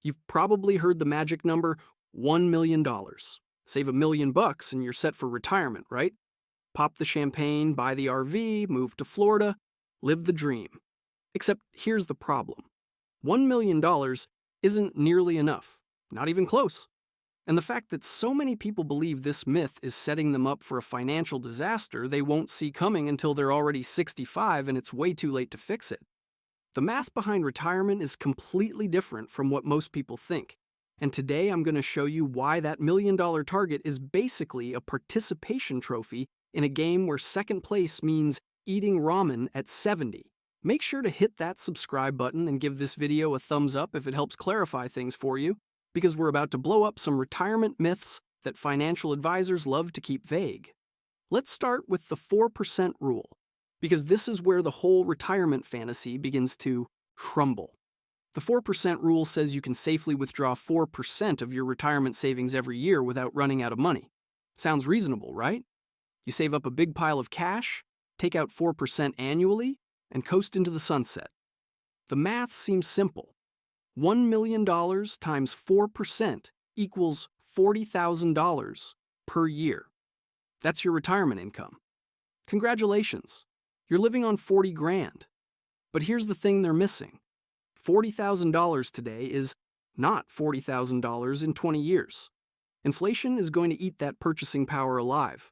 You've probably heard the magic number $1 million. Save $1 million and you're set for retirement, right? Pop the champagne, buy the RV, move to Florida, live the dream. Except here's the problem. $1 million isn't nearly enough, not even close. And the fact that so many people believe this myth is setting them up for a financial disaster they won't see coming until they're already 65 and it's way too late to fix it. The math behind retirement is completely different from what most people think. And today I'm going to show you why that $1 million target is basically a participation trophy in a game where second place means eating ramen at 70. Make sure to hit that subscribe button and give this video a thumbs up if it helps clarify things for you, because we're about to blow up some retirement myths that financial advisors love to keep vague. Let's start with the 4% rule, because this is where the whole retirement fantasy begins to crumble. The 4% rule says you can safely withdraw 4% of your retirement savings every year without running out of money. Sounds reasonable, right? You save up a big pile of cash, take out 4% annually, and coast into the sunset. The math seems simple. $1 million times 4% equals $40,000 per year. That's your retirement income. Congratulations, you're living on 40 grand. But here's the thing they're missing. $40,000 today is not $40,000 in 20 years. Inflation is going to eat that purchasing power alive.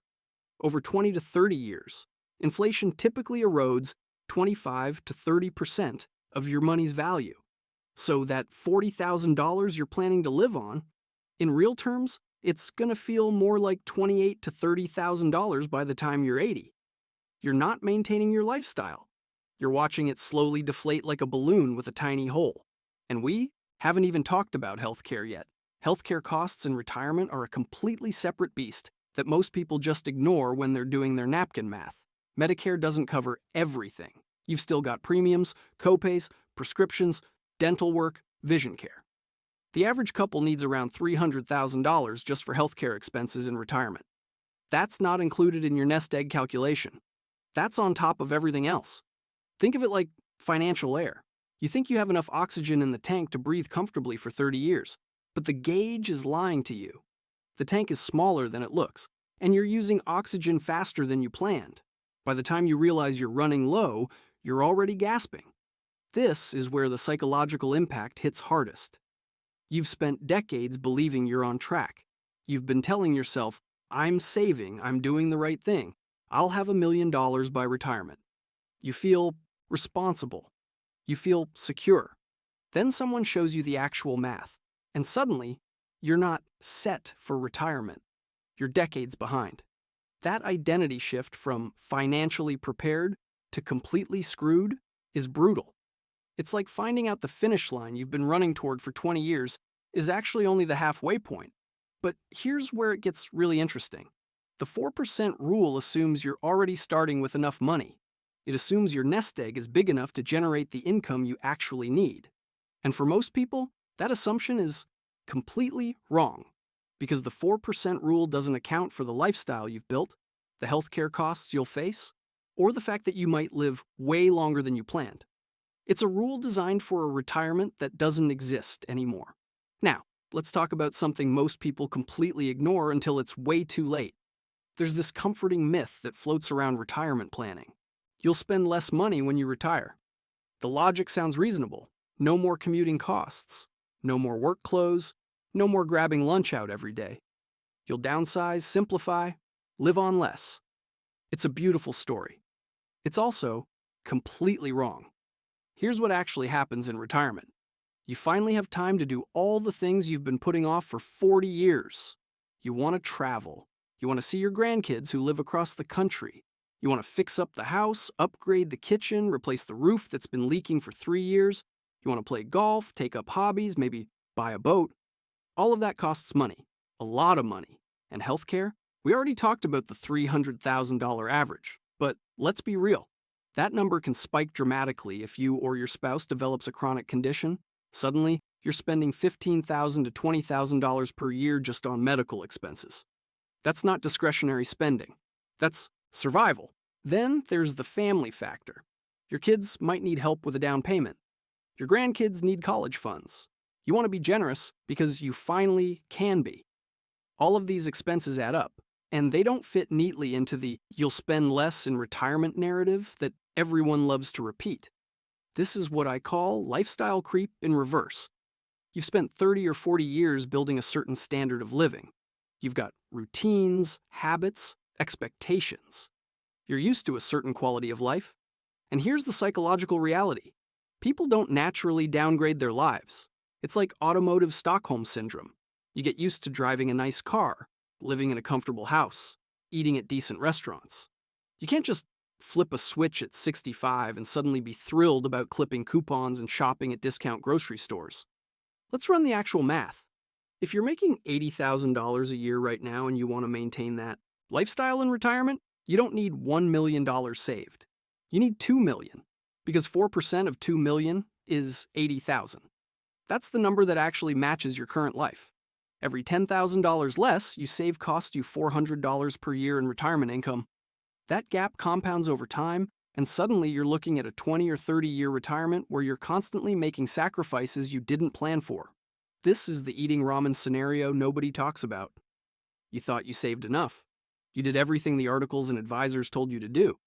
Over 20 to 30 years, inflation typically erodes 25 to 30% of your money's value. So that $40,000 you're planning to live on, in real terms, it's going to feel more like $28,000 to $30,000 by the time you're 80. You're not maintaining your lifestyle. You're watching it slowly deflate like a balloon with a tiny hole. And we haven't even talked about healthcare yet. Healthcare costs in retirement are a completely separate beast that most people just ignore when they're doing their napkin math. Medicare doesn't cover everything. You've still got premiums, copays, prescriptions, dental work, vision care. The average couple needs around $300,000 just for healthcare expenses in retirement. That's not included in your nest egg calculation. That's on top of everything else. Think of it like financial air. You think you have enough oxygen in the tank to breathe comfortably for 30 years, but the gauge is lying to you. The tank is smaller than it looks, and you're using oxygen faster than you planned. By the time you realize you're running low, you're already gasping. This is where the psychological impact hits hardest. You've spent decades believing you're on track. You've been telling yourself, I'm saving, I'm doing the right thing. I'll have $1 million by retirement. You feel responsible. You feel secure. Then someone shows you the actual math, and suddenly, you're not set for retirement. You're decades behind. That identity shift from financially prepared to completely screwed is brutal. It's like finding out the finish line you've been running toward for 20 years is actually only the halfway point. But here's where it gets really interesting. The 4% rule assumes you're already starting with enough money. It assumes your nest egg is big enough to generate the income you actually need. And for most people, that assumption is completely wrong, because the 4% rule doesn't account for the lifestyle you've built, the healthcare costs you'll face, or the fact that you might live way longer than you planned. It's a rule designed for a retirement that doesn't exist anymore. Now, let's talk about something most people completely ignore until it's way too late. There's this comforting myth that floats around retirement planning. You'll spend less money when you retire. The logic sounds reasonable. No more commuting costs. No more work clothes. No more grabbing lunch out every day. You'll downsize, simplify, live on less. It's a beautiful story. It's also completely wrong. Here's what actually happens in retirement. You finally have time to do all the things you've been putting off for 40 years. You want to travel. You want to see your grandkids who live across the country. You want to fix up the house, upgrade the kitchen, replace the roof that's been leaking for 3 years. You want to play golf, take up hobbies, maybe buy a boat. All of that costs money, a lot of money. And healthcare? We already talked about the $300,000 average, but let's be real. That number can spike dramatically if you or your spouse develops a chronic condition. Suddenly, you're spending $15,000 to $20,000 per year just on medical expenses. That's not discretionary spending. That's survival. Then there's the family factor. Your kids might need help with a down payment. Your grandkids need college funds. You want to be generous because you finally can be. All of these expenses add up, and they don't fit neatly into the "you'll spend less in retirement" narrative that everyone loves to repeat. This is what I call lifestyle creep in reverse. You've spent 30 or 40 years building a certain standard of living. You've got routines, habits, expectations. You're used to a certain quality of life. And here's the psychological reality. People don't naturally downgrade their lives. It's like automotive Stockholm syndrome. You get used to driving a nice car, living in a comfortable house, eating at decent restaurants. You can't just flip a switch at 65 and suddenly be thrilled about clipping coupons and shopping at discount grocery stores. Let's run the actual math. If you're making $80,000 a year right now and you want to maintain that lifestyle in retirement, you don't need $1 million saved. You need $2 million, because 4% of $2 million is 80,000. That's the number that actually matches your current life. Every $10,000 less you save costs you $400 per year in retirement income. That gap compounds over time, and suddenly you're looking at a 20 or 30-year retirement where you're constantly making sacrifices you didn't plan for. This is the eating ramen scenario nobody talks about. You thought you saved enough. You did everything the articles and advisors told you to do.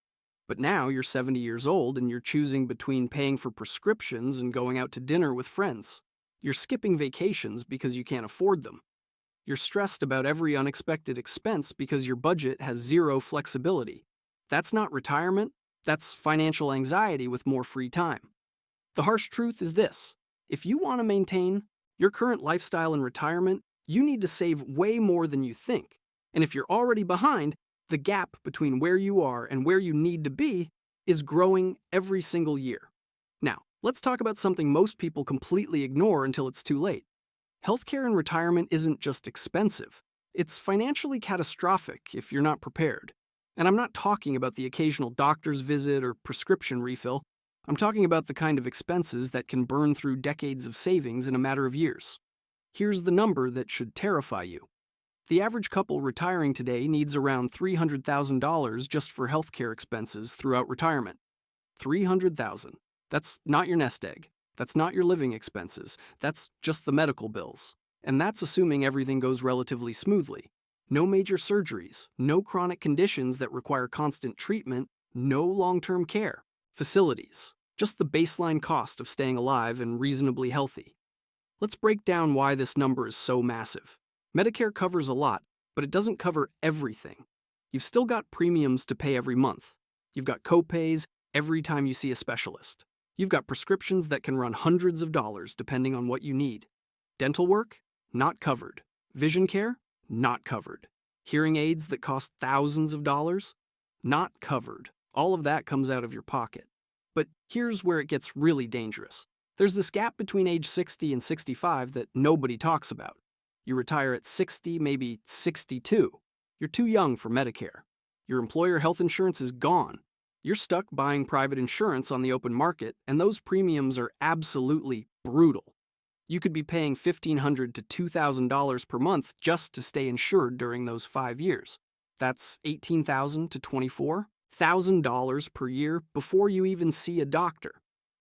But now you're 70 years old and you're choosing between paying for prescriptions and going out to dinner with friends. You're skipping vacations because you can't afford them. You're stressed about every unexpected expense because your budget has zero flexibility. That's not retirement. That's financial anxiety with more free time. The harsh truth is this: if you want to maintain your current lifestyle in retirement, you need to save way more than you think. And if you're already behind, the gap between where you are and where you need to be is growing every single year. Now, let's talk about something most people completely ignore until it's too late. Healthcare in retirement isn't just expensive. It's financially catastrophic if you're not prepared. And I'm not talking about the occasional doctor's visit or prescription refill. I'm talking about the kind of expenses that can burn through decades of savings in a matter of years. Here's the number that should terrify you. The average couple retiring today needs around $300,000 just for healthcare expenses throughout retirement. $300,000. That's not your nest egg. That's not your living expenses. That's just the medical bills. And that's assuming everything goes relatively smoothly. No major surgeries, no chronic conditions that require constant treatment, no long-term care, facilities, just the baseline cost of staying alive and reasonably healthy. Let's break down why this number is so massive. Medicare covers a lot, but it doesn't cover everything. You've still got premiums to pay every month. You've got copays every time you see a specialist. You've got prescriptions that can run hundreds of dollars depending on what you need. Dental work? Not covered. Vision care? Not covered. Hearing aids that cost thousands of dollars? Not covered. All of that comes out of your pocket. But here's where it gets really dangerous. There's this gap between age 60 and 65 that nobody talks about. You retire at 60, maybe 62. You're too young for Medicare. Your employer health insurance is gone. You're stuck buying private insurance on the open market, and those premiums are absolutely brutal. You could be paying $1,500 to $2,000 per month just to stay insured during those 5 years. That's $18,000 to $24,000 per year before you even see a doctor.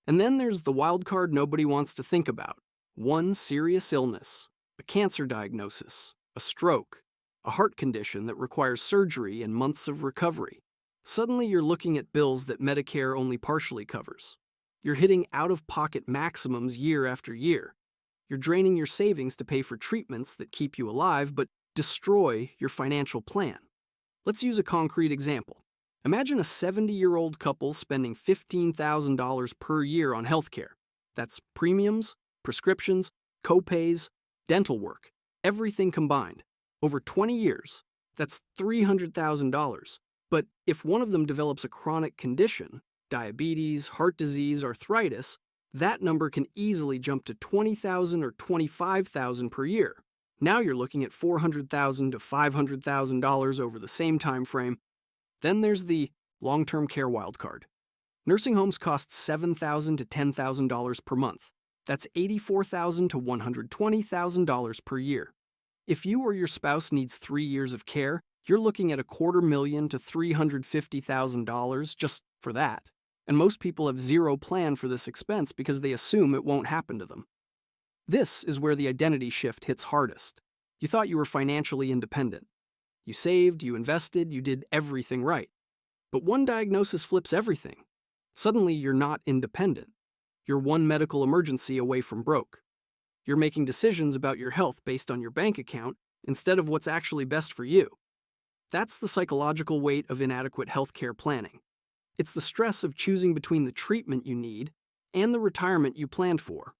And then there's the wild card nobody wants to think about. One serious illness, a cancer diagnosis, a stroke, a heart condition that requires surgery and months of recovery. Suddenly you're looking at bills that Medicare only partially covers. You're hitting out-of-pocket maximums year after year. You're draining your savings to pay for treatments that keep you alive but destroy your financial plan. Let's use a concrete example. Imagine a 70-year-old couple spending $15,000 per year on healthcare. That's premiums, prescriptions, copays, dental work, everything combined. Over 20 years, that's $300,000. But if one of them develops a chronic condition, diabetes, heart disease, arthritis, that number can easily jump to $20,000 or $25,000 per year. Now you're looking at $400,000 to $500,000 over the same time frame. Then there's the long-term care wildcard. Nursing homes cost $7,000 to $10,000 per month. That's $84,000 to $120,000 per year. If you or your spouse needs 3 years of care, you're looking at $250,000 to $350,000 just for that. And most people have zero plan for this expense because they assume it won't happen to them. This is where the identity shift hits hardest. You thought you were financially independent. You saved, you invested, you did everything right. But one diagnosis flips everything. Suddenly, you're not independent. You're one medical emergency away from broke. You're making decisions about your health based on your bank account instead of what's actually best for you. That's the psychological weight of inadequate healthcare planning. It's the stress of choosing between the treatment you need and the retirement you planned for.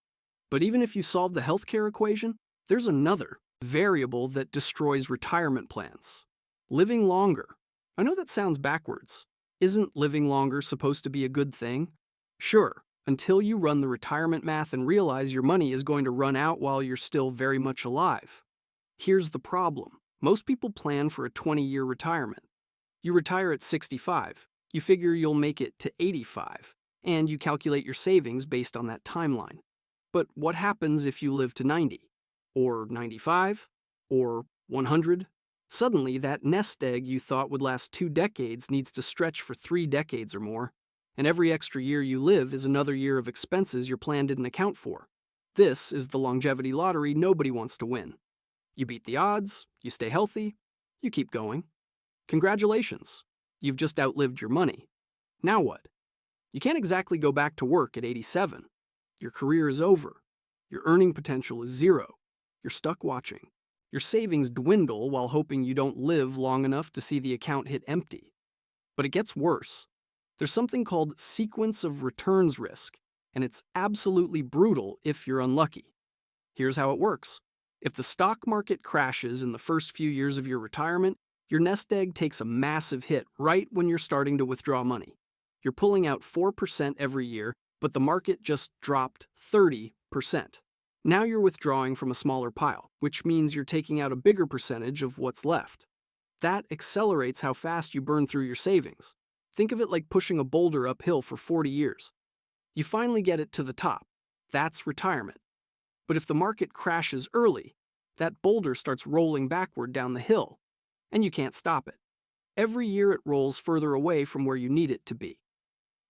But even if you solve the healthcare equation, there's another variable that destroys retirement plans. Living longer. I know that sounds backwards. Isn't living longer supposed to be a good thing? Sure, until you run the retirement math and realize your money is going to run out while you're still very much alive. Here's the problem. Most people plan for a 20-year retirement. You retire at 65. You figure you'll make it to 85, and you calculate your savings based on that timeline. But what happens if you live to 90? Or 95? Or 100? Suddenly, that nest egg you thought would last 2 decades needs to stretch for 3 decades or more, and every extra year you live is another year of expenses your plan didn't account for. This is the longevity lottery nobody wants to win. You beat the odds, you stay healthy, you keep going. Congratulations, you've just outlived your money. Now what? You can't exactly go back to work at 87. Your career is over. Your earning potential is zero. You're stuck watching. Your savings dwindle while hoping you don't live long enough to see the account hit empty. But it gets worse. There's something called sequence of returns risk, and it's absolutely brutal if you're unlucky. Here's how it works. If the stock market crashes in the first few years of your retirement, your nest egg takes a massive hit right when you're starting to withdraw money. You're pulling out 4% every year, but the market just dropped 30%. Now you're withdrawing from a smaller pile, which means you're taking out a bigger percentage of what's left. That accelerates how fast you burn through your savings. Think of it like pushing a boulder uphill for 40 years. You finally get it to the top. That's retirement. But if the market crashes early, that boulder starts rolling backward down the hill, and you can't stop it. Every year it rolls further away from where you need it to be.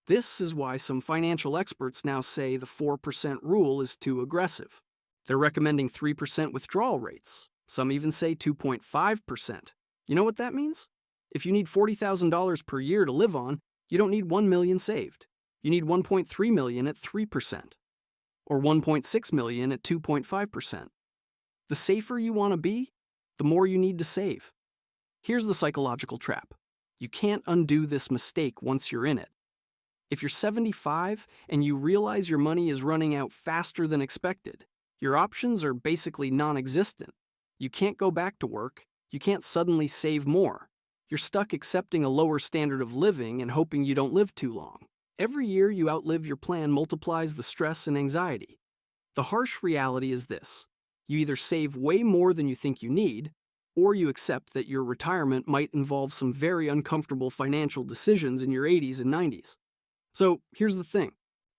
This is why some financial experts now say the 4% rule is too aggressive. They're recommending 3% withdrawal rates. Some even say 2.5%. You know what that means? If you need $40,000 per year to live on, you don't need $1 million saved. You need $1.3 million at 3%. Or $1.6 million at 2.5%. The safer you want to be, the more you need to save. Here's the psychological trap. You can't undo this mistake once you're in it. If you're 75 and you realize your money is running out faster than expected, your options are basically non-existent. You can't go back to work. You can't suddenly save more. You're stuck accepting a lower standard of living and hoping you don't live too long. Every year you outlive your plan multiplies the stress and anxiety. The harsh reality is this. You either save way more than you think you need, or you accept that your retirement might involve some very uncomfortable financial decisions in your 80s and 90s. So here's the thing.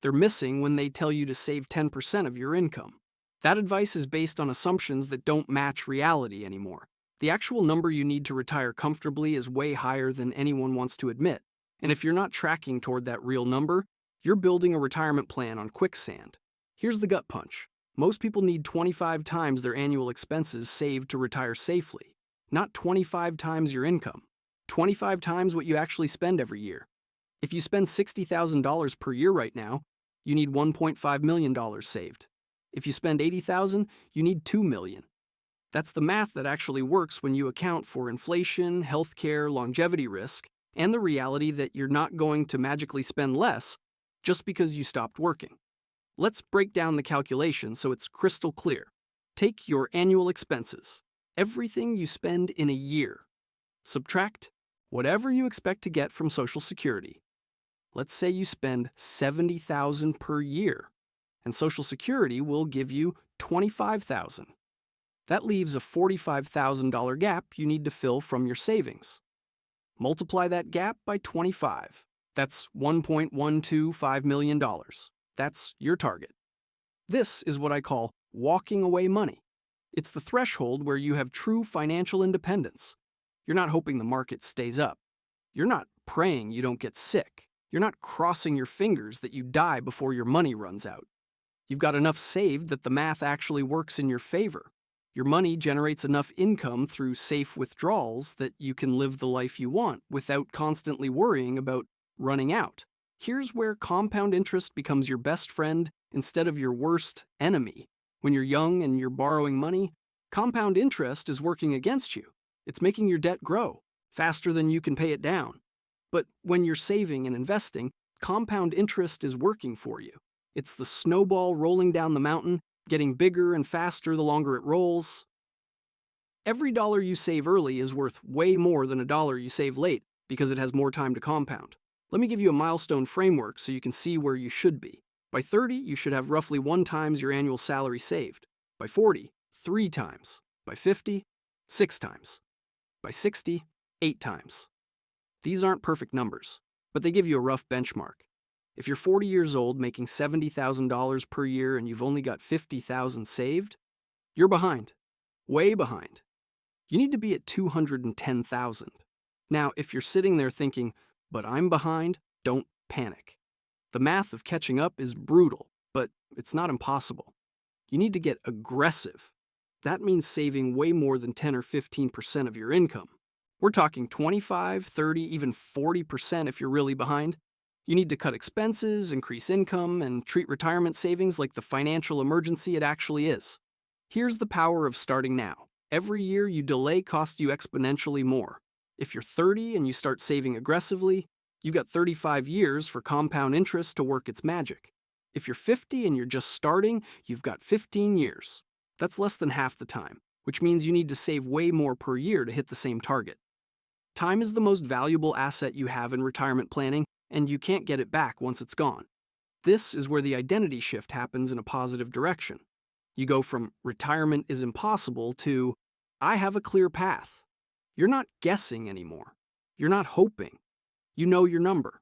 They're missing when they tell you to save 10% of your income. That advice is based on assumptions that don't match reality anymore. The actual number you need to retire comfortably is way higher than anyone wants to admit. And if you're not tracking toward that real number, you're building a retirement plan on quicksand. Here's the gut punch. Most people need 25 times their annual expenses saved to retire safely. Not 25 times your income. 25 times what you actually spend every year. If you spend $60,000 per year right now, you need $1.5 million saved. If you spend $80,000, you need $2 million. That's the math that actually works when you account for inflation, healthcare, longevity risk, and the reality that you're not going to magically spend less just because you stopped working. Let's break down the calculation so it's crystal clear. Take your annual expenses, everything you spend in a year. Subtract whatever you expect to get from Social Security. Let's say you spend $70,000 per year, and Social Security will give you $25,000. That leaves a $45,000 gap you need to fill from your savings. Multiply that gap by 25. That's $1.125 million. That's your target. This is what I call walking away money. It's the threshold where you have true financial independence. You're not hoping the market stays up. You're not praying you don't get sick. You're not crossing your fingers that you die before your money runs out. You've got enough saved that the math actually works in your favor. Your money generates enough income through safe withdrawals that you can live the life you want without constantly worrying about running out. Here's where compound interest becomes your best friend instead of your worst enemy. When you're young and you're borrowing money, compound interest is working against you. It's making your debt grow faster than you can pay it down. But when you're saving and investing, compound interest is working for you. It's the snowball rolling down the mountain, getting bigger and faster the longer it rolls. Every dollar you save early is worth way more than a dollar you save late because it has more time to compound. Let me give you a milestone framework so you can see where you should be. By 30, you should have roughly 1 times your annual salary saved. By 40, 3 times. By 50, 6 times. By 60, 8 times. These aren't perfect numbers, but they give you a rough benchmark. If you're 40 years old making $70,000 per year and you've only got $50,000 saved, you're behind. Way behind. You need to be at $210,000. Now, if you're sitting there thinking, but I'm behind, don't panic. The math of catching up is brutal, but it's not impossible. You need to get aggressive. That means saving way more than 10 or 15% of your income. We're talking 25, 30, even 40% if you're really behind. You need to cut expenses, increase income, and treat retirement savings like the financial emergency it actually is. Here's the power of starting now. Every year you delay costs you exponentially more. If you're 30 and you start saving aggressively, you've got 35 years for compound interest to work its magic. If you're 50 and you're just starting, you've got 15 years. That's less than half the time, which means you need to save way more per year to hit the same target. Time is the most valuable asset you have in retirement planning, and you can't get it back once it's gone. This is where the identity shift happens in a positive direction. You go from retirement is impossible to I have a clear path. You're not guessing anymore. You're not hoping. You know your number.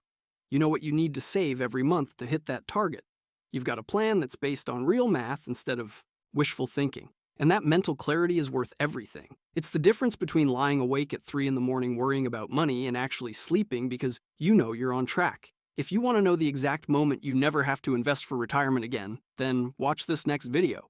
You know what you need to save every month to hit that target. You've got a plan that's based on real math instead of wishful thinking. And that mental clarity is worth everything. It's the difference between lying awake at 3 in the morning worrying about money and actually sleeping because you know you're on track. If you want to know the exact moment you never have to invest for retirement again, then watch this next video.